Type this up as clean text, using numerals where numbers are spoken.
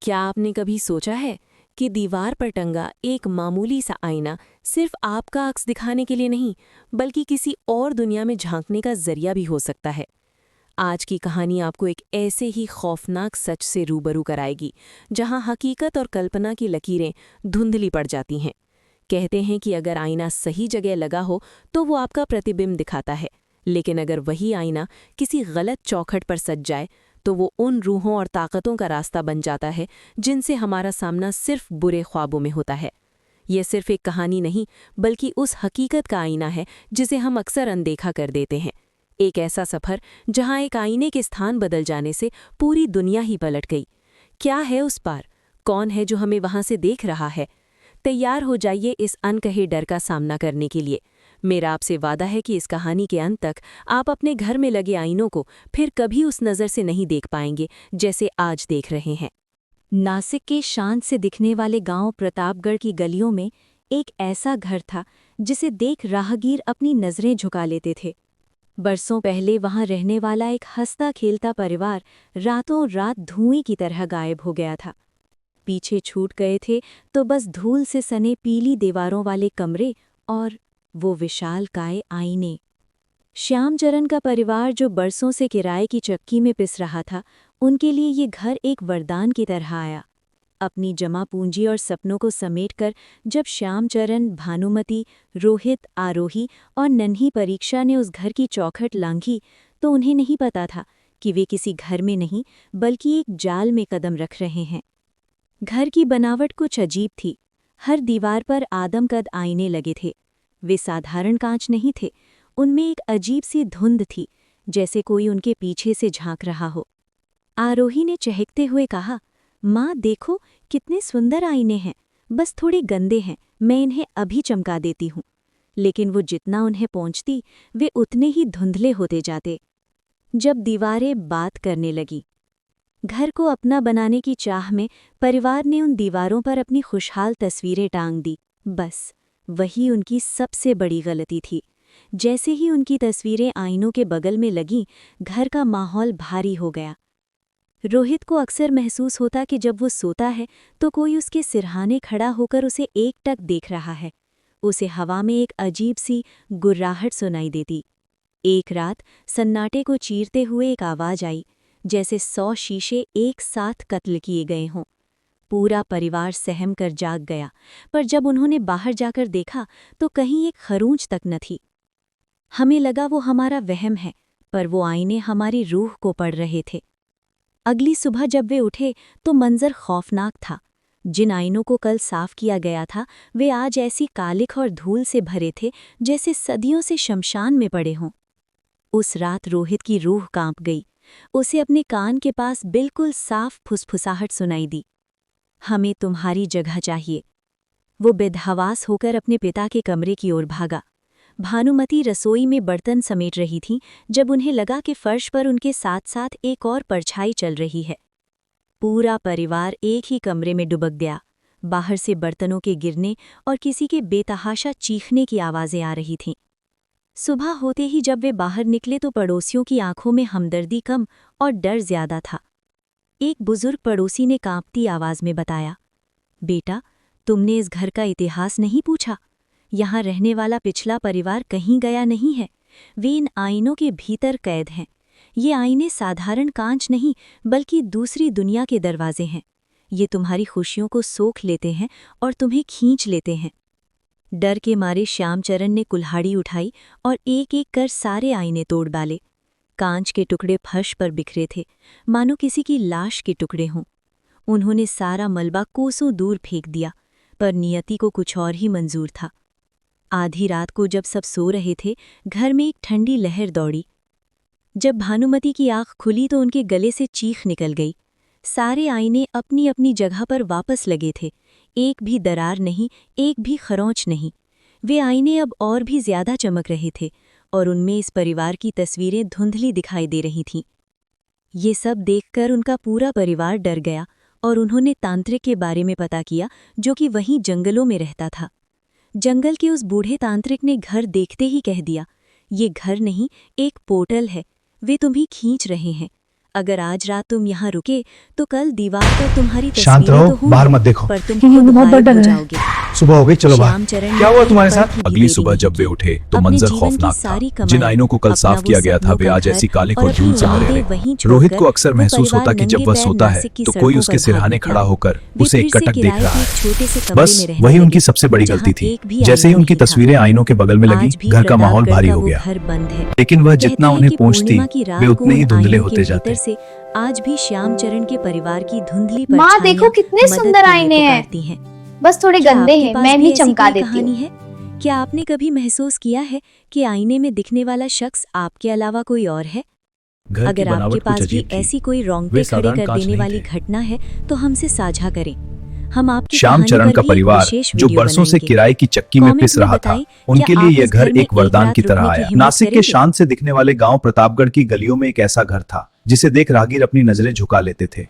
क्या आपने कभी सोचा है कि दीवार पर टंगा एक मामूली सा आईना सिर्फ आपका अक्स दिखाने के लिए नहीं, बल्कि किसी और दुनिया में झांकने का जरिया भी हो सकता है। आज की कहानी आपको एक ऐसे ही खौफनाक सच से रूबरू कराएगी, जहां हकीकत और कल्पना की लकीरें धुंधली पड़ जाती हैं। कहते हैं कि अगर आईना सही जगह लगा हो तो वो आपका प्रतिबिंब दिखाता है, लेकिन अगर वही आईना किसी गलत चौखट पर सज जाए तो वो उन रूहों और ताकतों का रास्ता बन जाता है जिनसे हमारा सामना सिर्फ बुरे ख्वाबों में होता है। ये सिर्फ एक कहानी नहीं, बल्कि उस हकीकत का आईना है जिसे हम अक्सर अनदेखा कर देते हैं। एक ऐसा सफ़र जहां एक आईने के स्थान बदल जाने से पूरी दुनिया ही पलट गई। क्या है उस पार? कौन है जो हमें वहां से देख रहा है? तैयार हो जाइए इस अनकहे डर का सामना करने के लिए। मेरा आपसे वादा है कि इस कहानी के अंत तक आप अपने घर में लगे आईनों को फिर कभी उस नज़र से नहीं देख पाएंगे जैसे आज देख रहे हैं। नासिक के शांत से दिखने वाले गांव प्रतापगढ़ की गलियों में एक ऐसा घर था जिसे देख राहगीर अपनी नज़रें झुका लेते थे। बरसों पहले वहां रहने वाला एक हंसता खेलता परिवार रातों रात धुएं की तरह गायब हो गया था। पीछे छूट गए थे तो बस धूल से सने पीली दीवारों वाले कमरे और वो विशालकाय आईने। श्यामचरण का परिवार जो बरसों से किराए की चक्की में पिस रहा था, उनके लिए ये घर एक वरदान की तरह आया। अपनी जमा पूंजी और सपनों को समेटकर जब श्यामचरण, भानुमति, रोहित, आरोही और नन्ही परीक्षा ने उस घर की चौखट लांघी, तो उन्हें नहीं पता था कि वे किसी घर में नहीं बल्कि एक जाल में कदम रख रहे हैं। घर की बनावट कुछ अजीब थी। हर दीवार पर आदमकद आईने लगे थे। वे साधारण कांच नहीं थे, उनमें एक अजीब सी धुंध थी, जैसे कोई उनके पीछे से झांक रहा हो। आरोही ने चहकते हुए कहा, माँ देखो कितने सुंदर आईने हैं, बस थोड़े गंदे हैं, मैं इन्हें अभी चमका देती हूँ। लेकिन वो जितना उन्हें पहुँचती, वे उतने ही धुंधले होते जाते। जब दीवारें बात करने लगी। घर को अपना बनाने की चाह में परिवार ने उन दीवारों पर अपनी खुशहाल तस्वीरें टांग दी। बस वही उनकी सबसे बड़ी गलती थी। जैसे ही उनकी तस्वीरें आईनों के बगल में लगीं, घर का माहौल भारी हो गया। रोहित को अक्सर महसूस होता कि जब वो सोता है तो कोई उसके सिरहाने खड़ा होकर उसे एकटक देख रहा है। उसे हवा में एक अजीब सी गुर्राहट सुनाई देती। एक रात सन्नाटे को चीरते हुए एक आवाज़ आई, जैसे 100 शीशे एक साथ कत्ल किए गए हों। पूरा परिवार सहम कर जाग गया, पर जब उन्होंने बाहर जाकर देखा तो कहीं एक खरूंच तक न थी। हमें लगा वो हमारा वहम है, पर वो आईने हमारी रूह को पढ़ रहे थे। अगली सुबह जब वे उठे तो मंजर खौफनाक था। जिन आईनों को कल साफ किया गया था, वे आज ऐसी कालिख और धूल से भरे थे जैसे सदियों से शमशान में पड़े हों। उस रात रोहित की रूह कांप गई। उसे अपने कान के पास बिल्कुल साफ फुसफुसाहट सुनाई दी, हमें तुम्हारी जगह चाहिए। वो बेदहवास होकर अपने पिता के कमरे की ओर भागा। भानुमति रसोई में बर्तन समेट रही थीं जब उन्हें लगा कि फर्श पर उनके साथ साथ एक और परछाई चल रही है। पूरा परिवार एक ही कमरे में डुबक गया। बाहर से बर्तनों के गिरने और किसी के बेतहाशा चीखने की आवाज़ें आ रही थीं। सुबह होते ही जब वे बाहर निकले तो पड़ोसियों की आंखों में हमदर्दी कम और डर ज्यादा था। एक बुजुर्ग पड़ोसी ने कांपती आवाज में बताया, बेटा, तुमने इस घर का इतिहास नहीं पूछा। यहाँ रहने वाला पिछला परिवार कहीं गया नहीं है। वे इन आईनों के भीतर कैद हैं। ये आईने साधारण कांच नहीं, बल्कि दूसरी दुनिया के दरवाजे हैं। ये तुम्हारी खुशियों को सोख लेते हैं और तुम्हें खींच लेते हैं। डर के मारे श्यामचरण ने कुल्हाड़ी उठाई और एक एक कर सारे आईने तोड़ डाले। कांच के टुकड़े फर्श पर बिखरे थे, मानो किसी की लाश के टुकड़े हों। उन्होंने सारा मलबा कोसों दूर फेंक दिया, पर नियति को कुछ और ही मंजूर था। आधी रात को जब सब सो रहे थे, घर में एक ठंडी लहर दौड़ी। जब भानुमति की आंख खुली तो उनके गले से चीख निकल गई। सारे आईने अपनी अपनी जगह पर वापस लगे थे। एक भी दरार नहीं, एक भी खरोंच नहीं। वे आईने अब और भी ज्यादा चमक रहे थे और उनमें इस परिवार की तस्वीरें धुंधली दिखाई दे रही थीं। ये सब देखकर उनका पूरा परिवार डर गया और उन्होंने तांत्रिक के बारे में पता किया, जो कि वहीं जंगलों में रहता था। जंगल के उस बूढ़े तांत्रिक ने घर देखते ही कह दिया, ये घर नहीं, एक पोर्टल है। वे तुम्हें खींच रहे हैं। अगर आज रात तुम यहाँ रुके तो कल दीवार पर तुम्हारी शांत तस्वीरें रहो, तो होंगी, बाहर मत देखो। पर तुम मुझे खुद बहुत डर गायब हो लग रहा है। जाओगे। सुबह हो गई, चलो बाहर। श्यामचरण क्या ने हुआ एक तुम्हारे पल साथ? की भी अगली देरी सुबह नहीं जब वे की। उठे तो अपने मंजर जीवन की खौफनाक सारी था। जिन कमाई, आईनों को कल अपना साफ वो किया गया था सपनों वे का आज घर ऐसी कालिक और और धूल से अपनी भरे उम्मीदें रहे। वहीं रोहित छोड़कर को अक्सर वो महसूस होता परिवार कि जब नंगे वह पैर सोता है नासिक की तो कोई सड़कों उसके पर सिरहाने भाग खड़ा निकला। होकर वे उसे फिर से एकटक देख किराए रहा के है। एक छोटे से कमरे बस में रहने वही लगे, उनकी सबसे बड़ी जहाँ गलती थी। एक भी जैसे ही आईना उनकी नहीं था। तस्वीरें आईनों के बगल में लगी, आज भी घर का माहौल प्रतापगढ़ भारी का हो वो गया। घर बंद है। लेकिन वह कहते जितना हैं उन्हें कि पहुंचती पूर्णिमा की रात वे को उतने ही उन धुंधले आईनों के होते जाते। भीतर से आज भी श्यामचरण के परिवार की धुंधली माँ परछाइयां देखो कितने मदद सुंदर के लिए आईने हैं। पुकारती हैं। बस थोड़े क्या गंदे आपके हैं, पास मैं भी ऐसी चमका कोई देती कहानी हूँ। है? क्या आपने कभी महसूस किया है कि आईने में दिखने वाला शख्स आपके अलावा कोई और है? घर की अगर आपके बनावट कुछ पास भी अजीब थी। ऐसी कोई रोंगटे वे खड़े साधारण कर कांच देने नहीं वाली थे। घटना है तो हमसे साझा करें। हम आपकी श्यामचरण कहानी का पर भी एक परिवार विशेष जो वीडियो बरसों से बनाएंगे। किराए की चक्की में कमेंट पिस में रहा था, बताएं, उनके क्या लिए आप यह इस घर घर में एक वरदान रात की तरह रुकने की आया। हिम्मत नासिक के करेंगे? शान से दिखने वाले गांव प्रतापगढ़ की गलियों में एक ऐसा घर था जिसे देख राहगीर अपनी नजरें झुका लेते थे।